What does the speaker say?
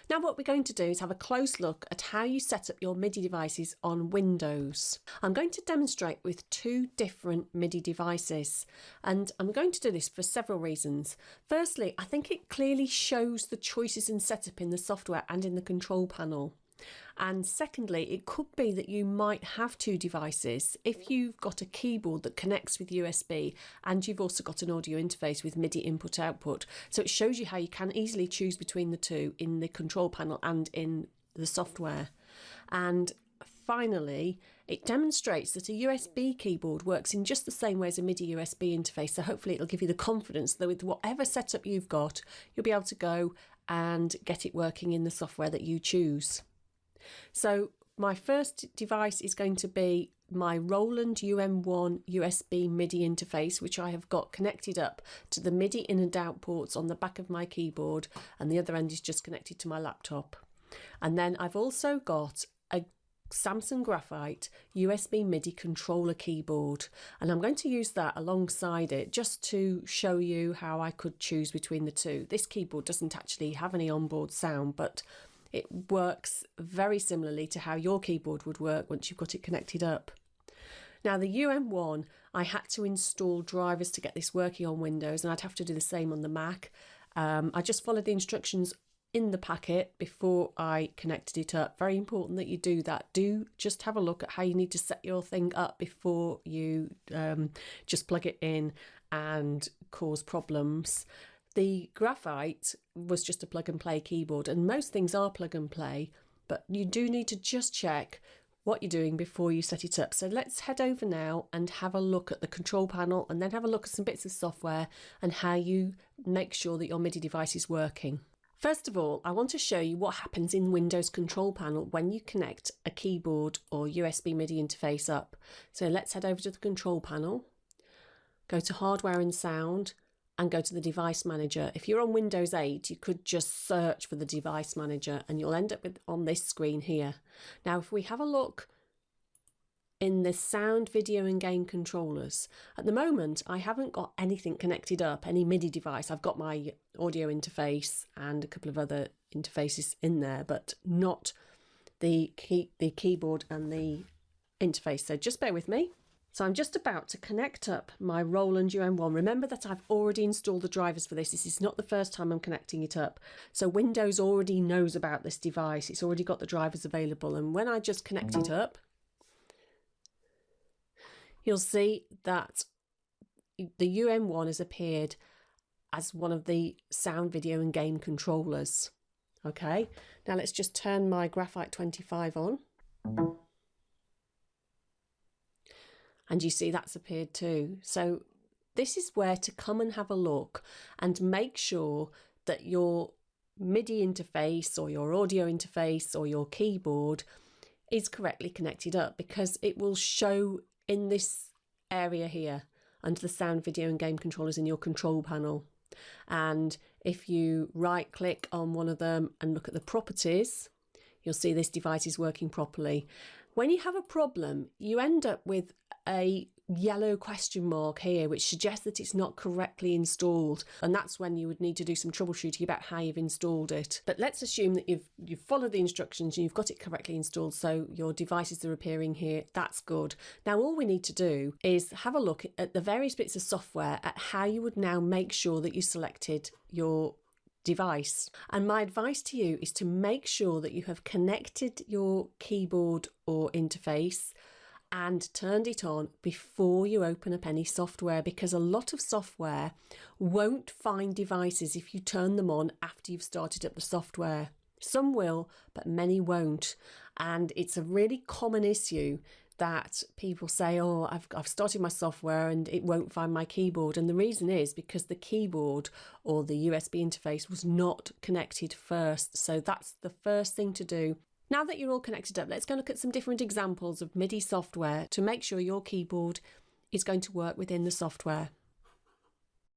Now what we're going to do is have a close look at how you set up your MIDI devices on Windows. I'm going to demonstrate with two different MIDI devices, and I'm going to do this for several reasons. Firstly, I think it clearly shows the choices and setup in the software and in the control panel. And secondly, it could be that you might have two devices if you've got a keyboard that connects with USB and you've also got an audio interface with MIDI input output. So it shows you how you can easily choose between the two in the control panel and in the software. And finally, it demonstrates that a USB keyboard works in just the same way as a MIDI USB interface. So hopefully it'll give you the confidence that with whatever setup you've got, you'll be able to go and get it working in the software that you choose. So my first device is going to be my Roland UM1 USB MIDI interface, which I have got connected up to the MIDI in and out ports on the back of my keyboard, and the other end is just connected to my laptop. And then I've also got a Samsung Graphite USB MIDI controller keyboard, and I'm going to use that alongside it just to show you how I could choose between the two. This keyboard doesn't actually have any onboard sound, but it works very similarly to how your keyboard would work once you've got it connected up. Now the UM1, I had to install drivers to get this working on Windows, and I'd have to do the same on the Mac. I just followed the instructions in the packet before I connected it up. Very important that you do that. Do just have a look at how you need to set your thing up before you just plug it in and cause problems. The Graphite was just a plug and play keyboard, and most things are plug and play, but you do need to just check what you're doing before you set it up. So let's head over now and have a look at the control panel, and then have a look at some bits of software and how you make sure that your MIDI device is working. First of all, I want to show you what happens in Windows control panel when you connect a keyboard or USB MIDI interface up. So let's head over to the control panel, go to hardware and sound, and go to the device manager. If you're on Windows 8, you could just search for the device manager and you'll end up on this screen here. Now, if we have a look in the sound, video and game controllers, at the moment, I haven't got anything connected up, any MIDI device. I've got my audio interface and a couple of other interfaces in there, but not the keyboard and the interface. So just bear with me. So I'm just about to connect up my Roland UM1. Remember that I've already installed the drivers for this. This is not the first time I'm connecting it up. So Windows already knows about this device. It's already got the drivers available. And when I just connect it up, you'll see that the UM1 has appeared as one of the sound, video and game controllers. Okay, now let's just turn my Graphite 25 on. And you see that's appeared too. So this is where to come and have a look and make sure that your MIDI interface or your audio interface or your keyboard is correctly connected up, because it will show in this area here under the sound, video and game controllers in your control panel. And if you right click on one of them and look at the properties, you'll see this device is working properly. When you have a problem, you end up with a yellow question mark here, which suggests that it's not correctly installed, and that's when you would need to do some troubleshooting about how you've installed it. But let's assume that you've followed the instructions and you've got it correctly installed, so your devices are appearing here. That's good. Now all we need to do is have a look at the various bits of software at how you would now make sure that you selected your device. And my advice to you is to make sure that you have connected your keyboard or interface and turned it on before you open up any software, because a lot of software won't find devices if you turn them on after you've started up the software. Some will, but many won't. And it's a really common issue that people say, oh, I've started my software and it won't find my keyboard. And the reason is because the keyboard or the USB interface was not connected first. So that's the first thing to do. Now that you're all connected up, let's go look at some different examples of MIDI software to make sure your keyboard is going to work within the software.